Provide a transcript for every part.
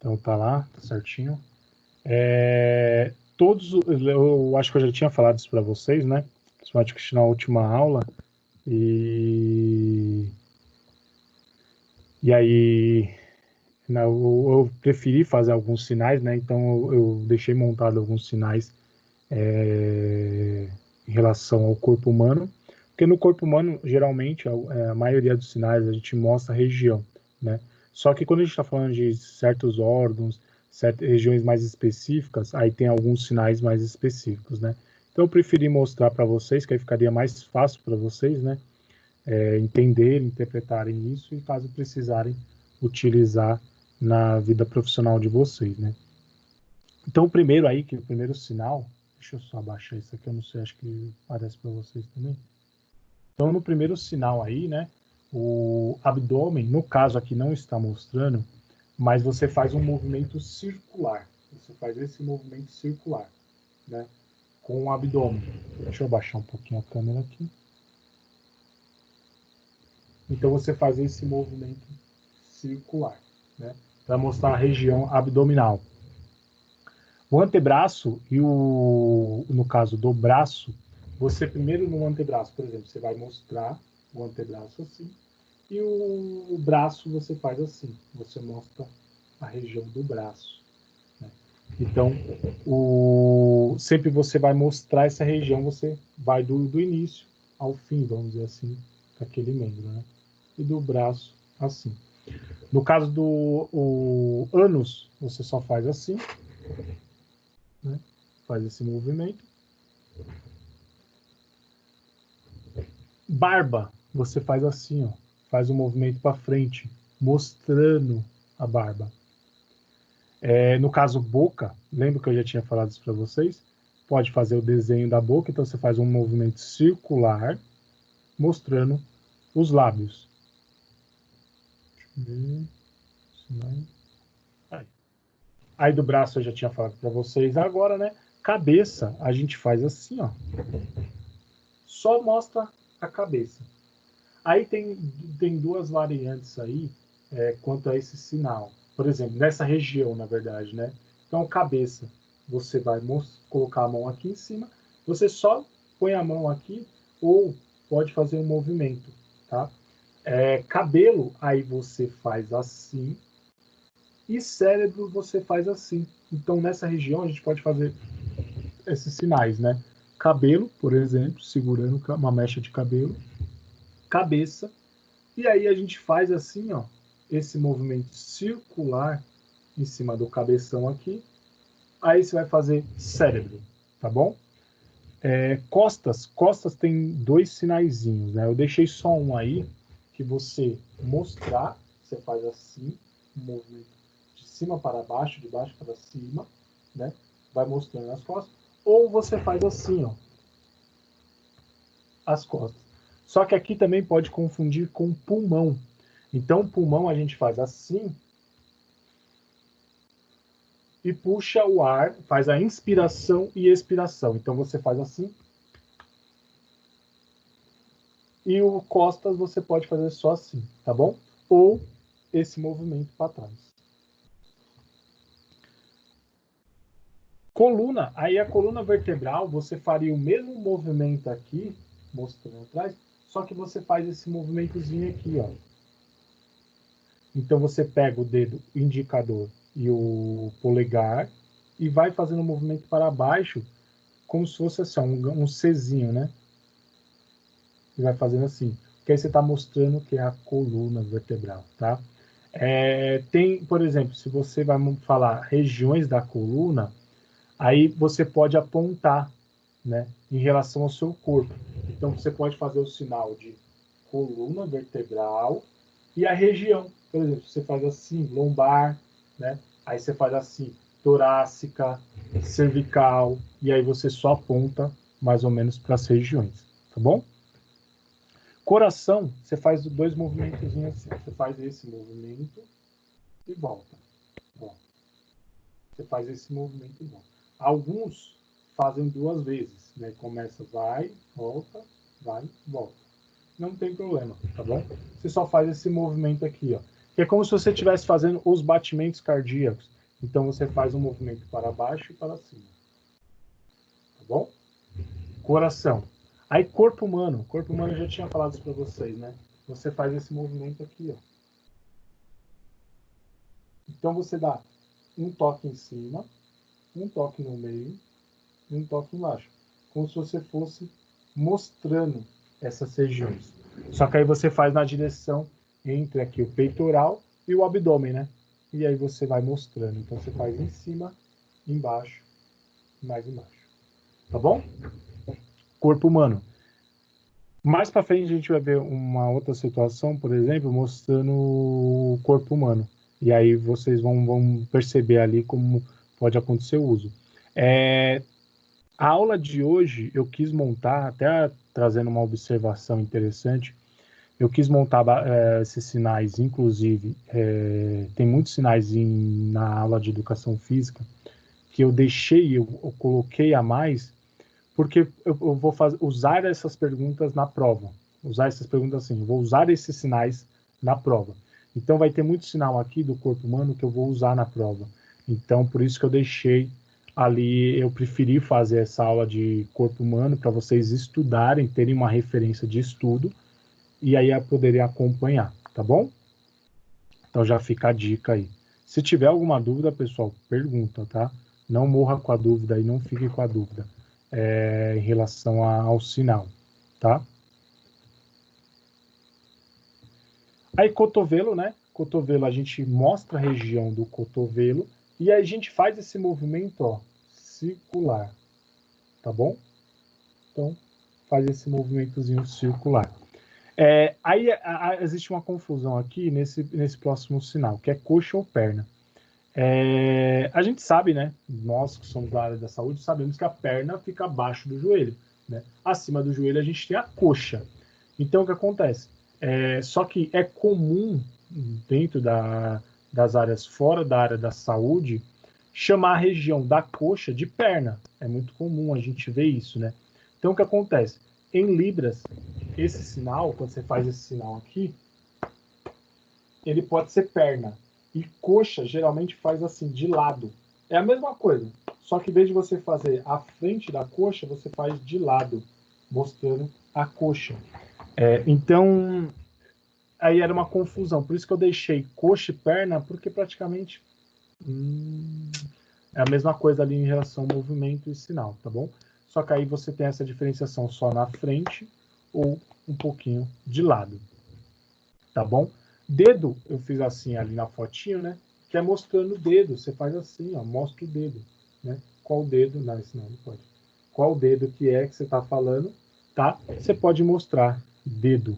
Então tá lá, tá certinho. Eu acho que eu já tinha falado isso para vocês, né? Principalmente na última aula. E aí eu preferi fazer alguns sinais, né? Então eu deixei montado alguns sinais em relação ao corpo humano, porque no corpo humano, geralmente, a maioria dos sinais a gente mostra a região, né? Só que quando a gente está falando de certos órgãos, certas regiões mais específicas, aí tem alguns sinais mais específicos, né? Então eu preferi mostrar para vocês, que aí ficaria mais fácil para vocês, né? Entenderem, interpretarem isso e caso precisarem utilizar na vida profissional de vocês, né? Então o primeiro sinal, deixa eu só abaixar isso aqui, eu não sei, acho que aparece para vocês também. Então no primeiro sinal aí, né, o abdômen, no caso aqui não está mostrando, mas você faz um movimento circular. Você faz esse movimento circular, né, com o abdômen. Deixa eu abaixar um pouquinho a câmera aqui. Então você faz esse movimento circular, né, para mostrar a região abdominal. O antebraço e no caso do braço, você primeiro no antebraço, por exemplo, você vai mostrar o antebraço assim, e o braço você faz assim, você mostra a região do braço, né? Então, sempre você vai mostrar essa região, você vai do início ao fim, vamos dizer assim, daquele membro, né? E do braço assim. No caso do ânus, você só faz assim, né? Faz esse movimento. Barba, você faz assim, ó, faz um movimento para frente, mostrando a barba. No caso boca, lembra que eu já tinha falado isso para vocês? Pode fazer o desenho da boca, então você faz um movimento circular, mostrando os lábios. Aí do braço eu já tinha falado para vocês agora, né? Cabeça, a gente faz assim, ó. Só mostra a cabeça. Aí tem duas variantes aí quanto a esse sinal. Por exemplo, nessa região, na verdade, né? Então, cabeça, você vai colocar a mão aqui em cima, você só põe a mão aqui ou pode fazer um movimento, tá? Cabelo, aí você faz assim, e cérebro você faz assim. Então, nessa região, a gente pode fazer esses sinais, né? Cabelo, por exemplo, segurando uma mecha de cabelo, cabeça, e aí a gente faz assim, ó, esse movimento circular em cima do cabeção aqui. Aí você vai fazer cérebro, tá bom? Costas tem dois sinaizinhos, né? Eu deixei só um aí que você mostrar, você faz assim, um movimento de cima para baixo, de baixo para cima, né? Vai mostrando as costas. Ou você faz assim, ó, as costas. Só que aqui também pode confundir com pulmão. Então, pulmão a gente faz assim e puxa o ar, faz a inspiração e expiração. Então, você faz assim. E o costas você pode fazer só assim, tá bom? Ou esse movimento para trás. Coluna, aí a coluna vertebral, você faria o mesmo movimento aqui, mostrando atrás, só que você faz esse movimentozinho aqui, ó. Então você pega o dedo indicador e o polegar e vai fazendo um movimento para baixo, como se fosse assim, um Czinho, né? E vai fazendo assim, porque aí você está mostrando que é a coluna vertebral, tá? Tem, por exemplo, se você vai falar regiões da coluna, aí você pode apontar, né, em relação ao seu corpo. Então você pode fazer o sinal de coluna vertebral e a região. Por exemplo, você faz assim, lombar, né? Aí você faz assim, torácica, cervical, e aí você só aponta mais ou menos para as regiões, tá bom? Coração, você faz dois movimentos assim. Você faz esse movimento e volta. Bom, você faz esse movimento e volta. Alguns fazem duas vezes, né? Começa, vai, volta, não tem problema, tá bom? Você só faz esse movimento aqui, ó. que é como se você estivesse fazendo os batimentos cardíacos. Então, você faz um movimento para baixo e para cima. Tá bom? Coração. Aí, corpo humano. Corpo humano eu já tinha falado isso para vocês, né? Você faz esse movimento aqui, ó. Então, você dá um toque em cima, um toque no meio e um toque embaixo. Como se você fosse mostrando essas regiões. Só que aí você faz na direção entre aqui o peitoral e o abdômen, né? E aí você vai mostrando. Então você faz em cima, embaixo, mais embaixo. Tá bom? Corpo humano. Mais para frente a gente vai ver uma outra situação, por exemplo, mostrando o corpo humano. E aí vocês vão perceber ali como pode acontecer o uso. A aula de hoje eu quis montar, até trazendo uma observação interessante, eu quis montar esses sinais, inclusive, tem muitos sinais na aula de educação física que eu deixei, eu coloquei a mais, porque eu vou usar essas perguntas na prova. Usar essas perguntas assim, eu vou usar esses sinais na prova. Então vai ter muito sinal aqui do corpo humano que eu vou usar na prova. Então por isso que eu deixei ali, eu preferi fazer essa aula de corpo humano para vocês estudarem, terem uma referência de estudo e aí poderem acompanhar, tá bom? Então já fica a dica aí. Se tiver alguma dúvida, pessoal, pergunta, tá? Não morra com a dúvida e não fique com a dúvida em relação ao sinal, tá? Aí cotovelo, né? Cotovelo, a gente mostra a região do cotovelo e aí a gente faz esse movimento, ó, circular, tá bom? Então, faz esse movimentozinho circular. Aí existe uma confusão aqui nesse próximo sinal, que é coxa ou perna. A gente sabe, né? Nós que somos da área da saúde sabemos que a perna fica abaixo do joelho, né? Acima do joelho a gente tem a coxa. Então o que acontece? Só que é comum dentro das áreas fora da área da saúde chamar a região da coxa de perna. É muito comum a gente ver isso, né? Então o que acontece? Em libras, esse sinal, quando você faz esse sinal aqui, ele pode ser perna. E coxa geralmente faz assim, de lado. É a mesma coisa, só que em vez de você fazer a frente da coxa, você faz de lado, mostrando a coxa. Então, aí era uma confusão. Por isso que eu deixei coxa e perna, porque praticamente é a mesma coisa ali em relação ao movimento e sinal, tá bom? Só que aí você tem essa diferenciação só na frente ou um pouquinho de lado, tá bom? Dedo, eu fiz assim ali na fotinho, né? Que é mostrando o dedo. Você faz assim, ó, mostra o dedo, né? Qual dedo? Não, esse não pode. Qual dedo que é que você está falando, tá? Você pode mostrar dedo,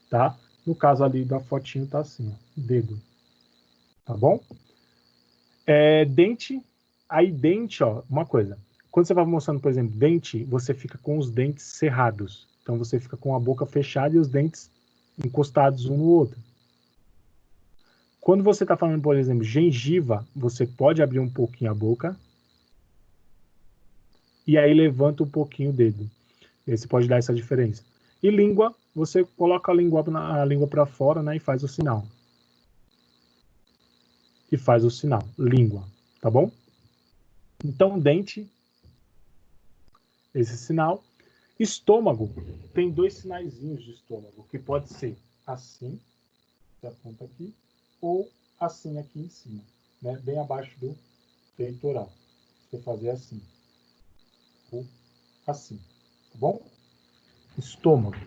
tá? No caso ali da fotinho tá assim, ó, dedo, tá bom? Dente, aí dente, ó, uma coisa. Quando você vai mostrando, por exemplo, dente, você fica com os dentes cerrados. Então você fica com a boca fechada e os dentes encostados um no outro. Quando você está falando, por exemplo, gengiva, você pode abrir um pouquinho a boca e aí levanta um pouquinho o dedo. Esse pode dar essa diferença. E língua, você coloca a língua para fora, né, e faz o sinal. E faz o sinal, língua, tá bom? Então, dente, esse sinal. Estômago, tem dois sinaizinhos de estômago, que pode ser assim, você aponta aqui, ou assim aqui em cima, né, bem abaixo do peitoral. Você fazer assim, ou assim, tá bom? Estômago.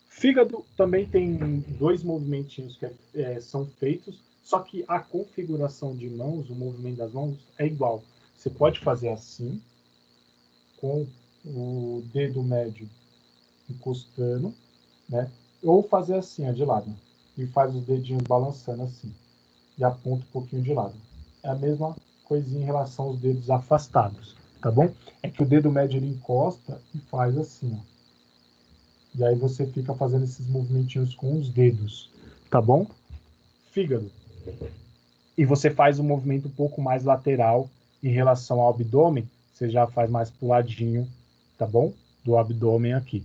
Fígado também tem dois movimentinhos que são feitos, só que a configuração de mãos, o movimento das mãos é igual. Você pode fazer assim, com o dedo médio encostando, né? Ou fazer assim, ó, de lado. E faz os dedinhos balançando assim. E aponta um pouquinho de lado. É a mesma coisinha em relação aos dedos afastados, tá bom? É que o dedo médio ele encosta e faz assim, ó. E aí você fica fazendo esses movimentinhos com os dedos, tá bom? Fígado. E você faz um movimento um pouco mais lateral em relação ao abdômen, você já faz mais pro ladinho, tá bom? Do abdômen aqui.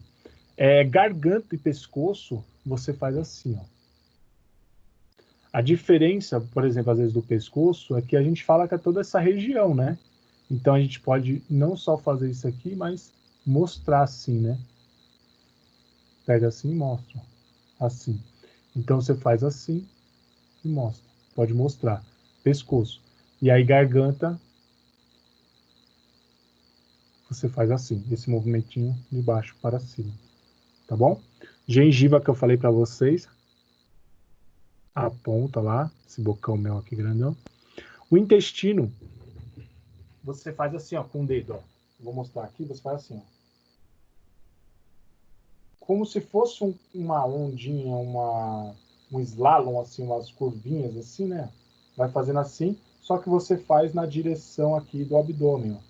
Garganta e pescoço, você faz assim, ó. A diferença, por exemplo, às vezes do pescoço, é que a gente fala que é toda essa região, né? Então a gente pode não só fazer isso aqui, mas mostrar assim, né? Pega assim e mostra. Assim. Então você faz assim e mostra. Pode mostrar. Pescoço. E aí garganta, você faz assim. Esse movimentinho de baixo para cima. Tá bom? Gengiva que eu falei para vocês. A ponta lá. Esse bocão meu aqui grandão. O intestino, você faz assim, ó, com o dedo, ó. Vou mostrar aqui, você faz assim, ó. Como se fosse uma ondinha, um slalom, assim, umas curvinhas, assim, né? Vai fazendo assim, só que você faz na direção aqui do abdômen, ó.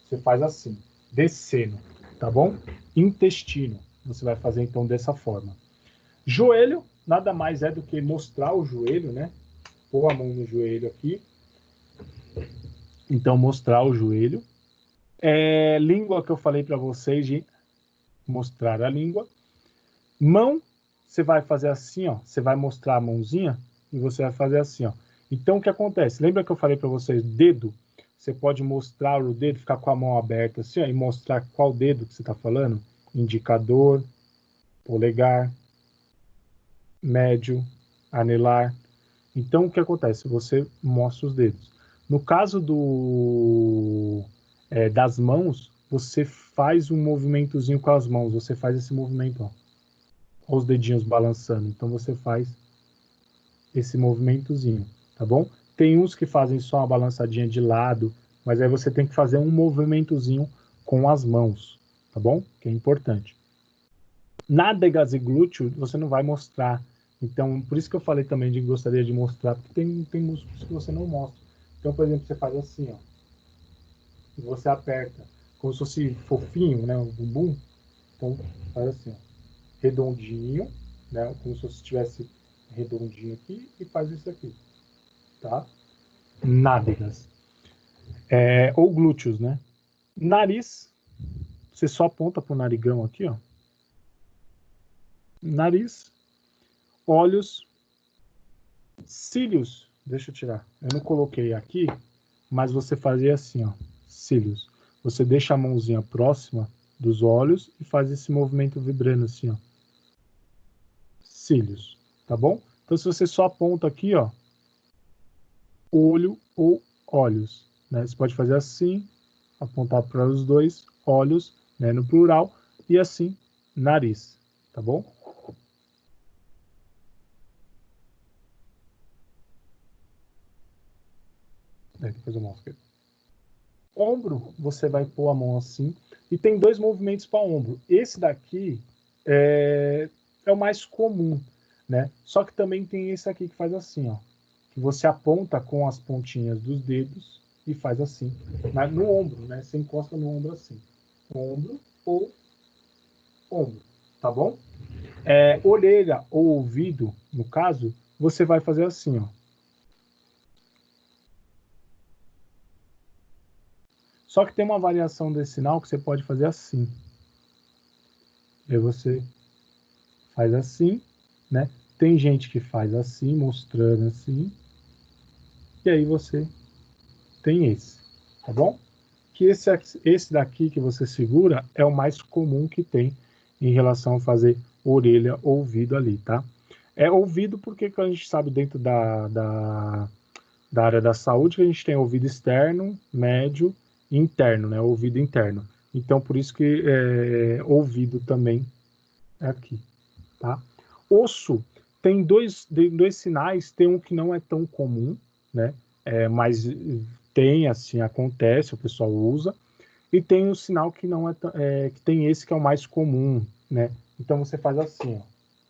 Você faz assim, descendo, tá bom? Intestino, você vai fazer então dessa forma. Joelho, nada mais é do que mostrar o joelho, né? Pôr a mão no joelho aqui. Então, mostrar o joelho. Língua que eu falei para vocês de mostrar a língua. Mão, você vai fazer assim, ó. Você vai mostrar a mãozinha e você vai fazer assim, ó. Então, o que acontece? Lembra que eu falei para vocês, dedo? Você pode mostrar o dedo, ficar com a mão aberta assim, ó, e mostrar qual dedo que você está falando. Indicador, polegar, médio, anelar. Então, o que acontece? Você mostra os dedos. No caso das mãos, você faz um movimentozinho com as mãos. Você faz esse movimento, ó. Os dedinhos balançando. Então, você faz esse movimentozinho, tá bom? Tem uns que fazem só uma balançadinha de lado, mas aí você tem que fazer um movimentozinho com as mãos, tá bom? Que é importante. Nádegas e glúteo, você não vai mostrar. Então, por isso que eu falei também de gostaria de mostrar, porque tem músculos que você não mostra. Então, por exemplo, você faz assim, ó. E você aperta, como se fosse fofinho, né? O bumbum. Então, faz assim, ó. Redondinho, né? Como se você estivesse redondinho aqui e faz isso aqui, tá? Nádegas. Ou glúteos, né? Nariz, você só aponta pro narigão aqui, ó. Nariz, olhos, cílios. Deixa eu tirar. Eu não coloquei aqui, mas você fazia assim, ó. Cílios. Você deixa a mãozinha próxima dos olhos e faz esse movimento vibrando assim, ó. Cílios, tá bom? Então, se você só aponta aqui, ó, olho ou olhos, né? Você pode fazer assim, apontar para os dois olhos, né, no plural, e assim, nariz, tá bom? Depois eu mostro aqui. Ombro, você vai pôr a mão assim, e tem dois movimentos para ombro. Esse daqui é o mais comum, né? Só que também tem esse aqui que faz assim, ó, que você aponta com as pontinhas dos dedos e faz assim, no ombro, né? Você encosta no ombro assim, ombro ou ombro, tá bom? Orelha ou ouvido, no caso, você vai fazer assim, ó. Só que tem uma variação desse sinal que você pode fazer assim. E aí você faz assim, né? Tem gente que faz assim, mostrando assim. E aí você tem esse, tá bom? Que esse daqui que você segura é o mais comum que tem em relação a fazer orelha ou ouvido ali, tá? É ouvido porque a gente sabe dentro da área da saúde que a gente tem ouvido externo, médio e interno, né? Ouvido interno. Então, por isso que ouvido também é aqui, tá? Osso tem dois sinais, tem um que não é tão comum, né? Mas tem, assim, acontece, o pessoal usa, e tem um sinal que não que tem esse que é o mais comum, né? Então você faz assim, ó,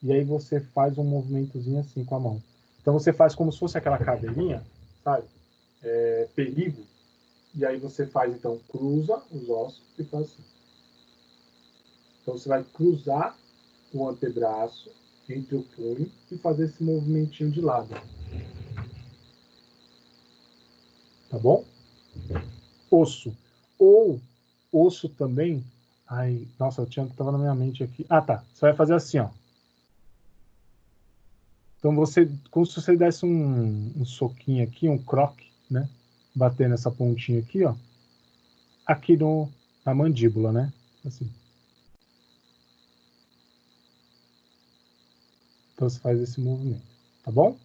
e aí você faz um movimentozinho assim com a mão. Então você faz como se fosse aquela caveirinha, sabe? Perigo. E aí você faz, então, cruza os ossos e faz assim. Então você vai cruzar o antebraço entre o punho e fazer esse movimentinho de lado. Tá bom? Osso. Ou osso também, Ai, nossa, tava na minha mente aqui. Ah, tá. Você vai fazer assim, ó. Então você, como se você desse um soquinho aqui, um croque, né? Bater nessa pontinha aqui, ó. Aqui na mandíbula, né? Assim. Então você faz esse movimento, tá bom?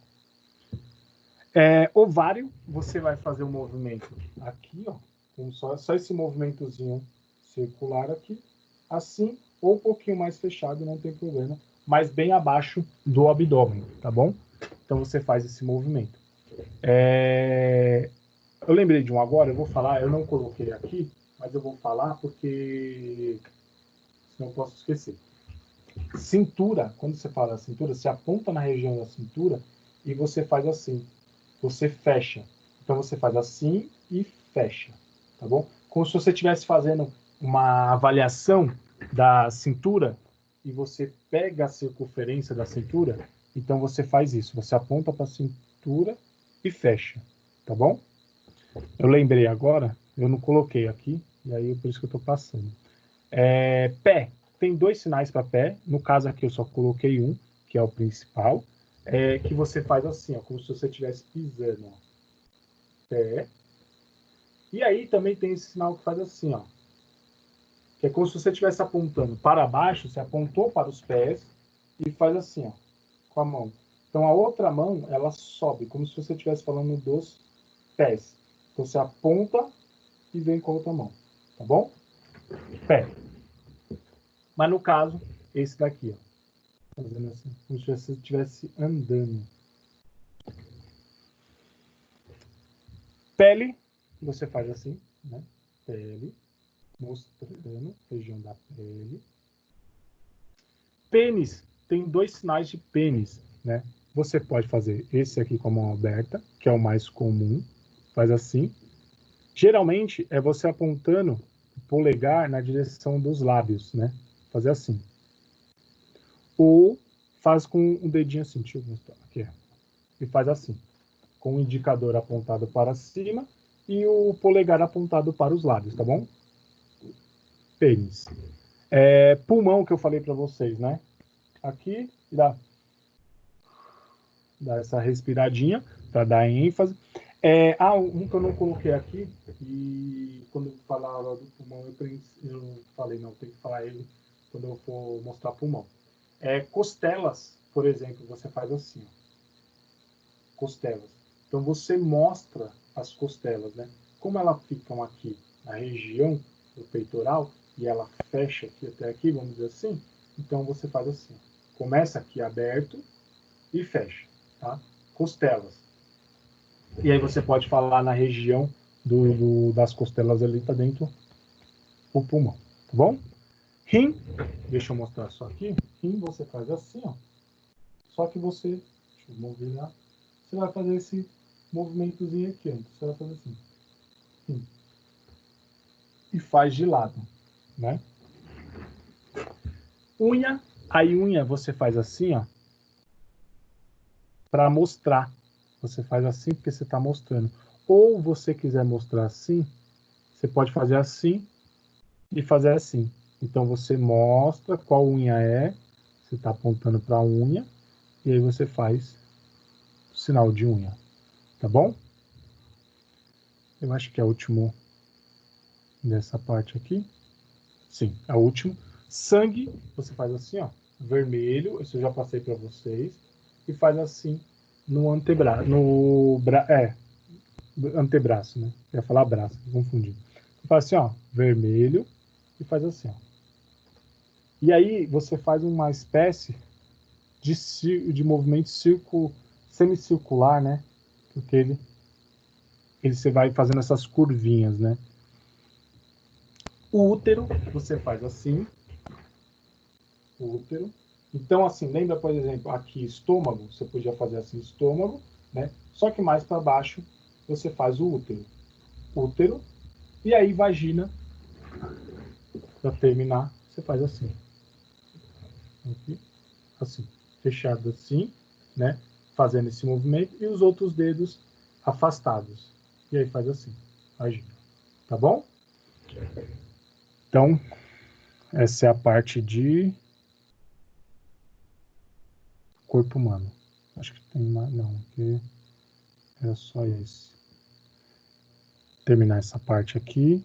Ovário, você vai fazer o movimento aqui, ó. Com só esse movimentozinho circular aqui. Assim, ou um pouquinho mais fechado, não tem problema. Mas bem abaixo do abdômen, tá bom? Então você faz esse movimento. Eu lembrei de um agora, eu vou falar, eu não coloquei aqui, mas eu vou falar porque senão eu posso esquecer. Cintura, quando você fala cintura, você aponta na região da cintura e você faz assim. Você fecha. Então você faz assim e fecha, tá bom? Como se você estivesse fazendo uma avaliação da cintura e você pega a circunferência da cintura, então você faz isso. Você aponta para a cintura e fecha, tá bom? Eu lembrei agora, eu não coloquei aqui, e aí por isso que eu estou passando. Pé. Tem 2 sinais para pé. No caso aqui eu só coloquei um, que é o principal. Que você faz assim, ó, como se você estivesse pisando. Ó. Pé. E aí também tem esse sinal que faz assim, ó. Que é como se você estivesse apontando para baixo, você apontou para os pés e faz assim, ó, com a mão. Então a outra mão, ela sobe, como se você estivesse falando dos pés. Então você aponta e vem com a outra mão, tá bom? Pé. Mas no caso, esse daqui, ó. Fazendo assim, como se você estivesse andando. Pele, você faz assim, né? Pele, mostrando região da pele. Pênis, tem 2 sinais de pênis, né? Você pode fazer esse aqui com a mão aberta, que é o mais comum, faz assim. Geralmente é você apontando o polegar na direção dos lábios, né? Fazer assim. Ou faz com um dedinho assim, deixa eu mostrar aqui, e faz assim, com o indicador apontado para cima e o polegar apontado para os lábios, tá bom? Pênis. Pulmão que eu falei para vocês, né? Aqui, dá essa respiradinha para dar ênfase. Um que eu não coloquei aqui, e quando eu falava do pulmão, eu falei, não, tem que falar ele quando eu for mostrar pulmão. Costelas, por exemplo, você faz assim, ó, costelas. Então você mostra as costelas, né? Como elas ficam aqui na região do peitoral e ela fecha aqui até aqui, vamos dizer assim, então você faz assim, ó. Começa aqui aberto e fecha, tá? Costelas. E aí você pode falar na região das costelas ali, tá dentro do pulmão, tá bom? Rim, deixa eu mostrar só aqui. Rim você faz assim, ó. Só que você, deixa eu mover lá, você vai fazer esse movimentozinho aqui, ó. Você vai fazer assim. Rim. E faz de lado, né? Unha, aí unha você faz assim, ó, para mostrar. Você faz assim porque você está mostrando. Ou você quiser mostrar assim, você pode fazer assim e fazer assim. Então você mostra qual unha é, você está apontando para a unha, e aí você faz o sinal de unha, tá bom? Eu acho que é o último dessa parte aqui. Sim, é o último. Sangue, você faz assim, ó, vermelho, isso eu já passei para vocês, e faz assim no antebraço, antebraço, né? Eu ia falar braço, confundi. Faz assim, ó, vermelho, e faz assim, ó. E aí você faz uma espécie de movimento semicircular, né? Porque você vai fazendo essas curvinhas, né? O útero, você faz assim, o útero. Então, assim, lembra, por exemplo, aqui estômago, você podia fazer assim, estômago, né? Só que mais para baixo você faz o útero. Útero, e aí vagina, para terminar, você faz assim. Aqui, assim, fechado assim, né? Fazendo esse movimento e os outros dedos afastados. E aí faz assim, vagina. Tá bom? Então, Essa é a parte de corpo humano. Acho que tem mais. Não, aqui é só esse. Terminar essa parte aqui.